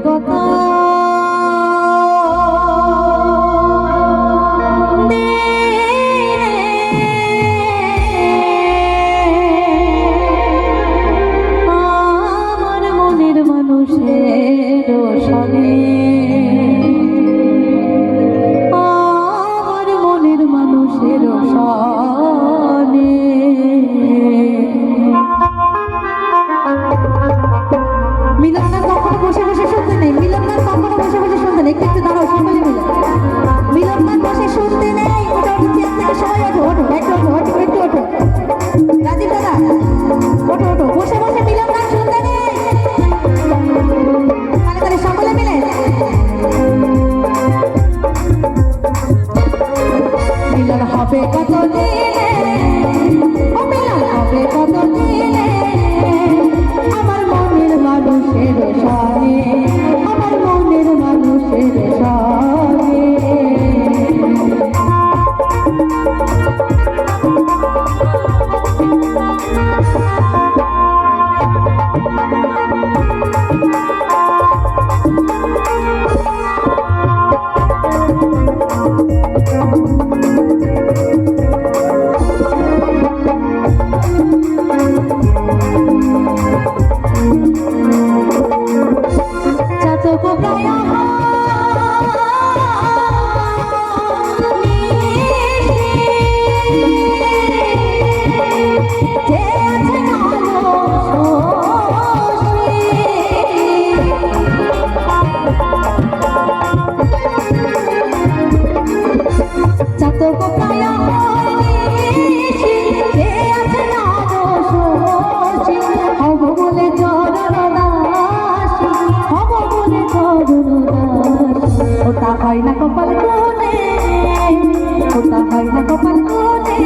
কথা আমার মনের মানুষের সনে আমার মনের মানুষের সনে মিলনদার কখনো বসে বসে শুনতে নেই, মিলনদার কখনো বসে বসে শুনতে নেই, একটু দাঁড়াও সকলে মিলে। মিলনদার বসে শুনতে নেই, ওটা ওঠো চেয়ার থেকে সবাই ওঠো, ওঠো একটু ওঠো, ওঠো একটু ওঠো। রাজীব দাদা ওঠো ওঠো, বসে বসে মিলনদার শুনতে নেই, তাহলে তাহলে সকলে মিলে। মিলন হবে কত দিনে, ও মিলন হবে কত দিনে আমার মনের মানুষের সনে, আমার মনের মানুষের সনে। ওটা হয় না কপাল কোণে, ওটা হয় না কপাল কোণে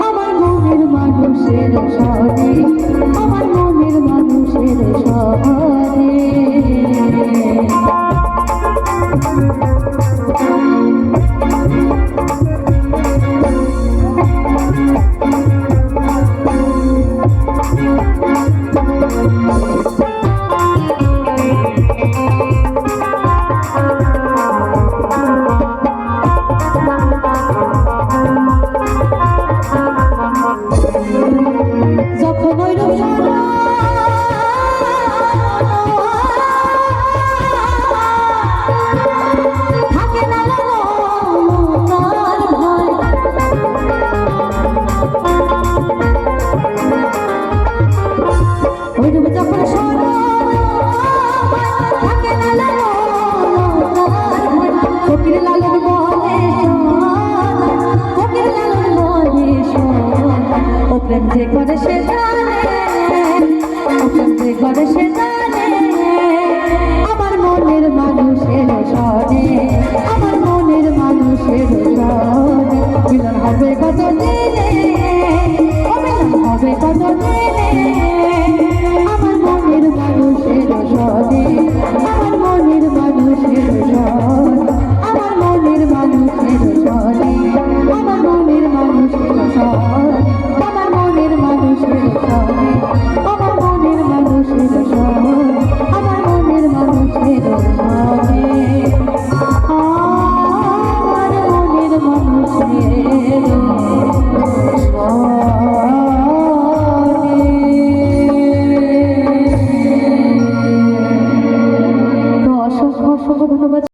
আমার মনের মানুষের সনে, আমার মনের মানুষের সনে। যখন ওই থাকে না ওই যখন থাকে না ফকির লালন বলে ফকির লালন বলে ও প্রেম যে করে সে জানে, ও প্রেম যে করে সে জানে আমার মনের মানুষের সনে, আমার মনের মানুষের সনে। মিলন হবে কত দিনে, ও মিলন হবে কত দিনে আমার মনের মানুষের সনে, আমার মনের মানুষের সনে, আমার মনের মানুষের সনে, আমার মনের মানুষের সনে, আমার মনের মানুষের সনে, আমার মনের মানুষের সনে, আমার মনের মানুষের সনে, আমার মনের মানুষের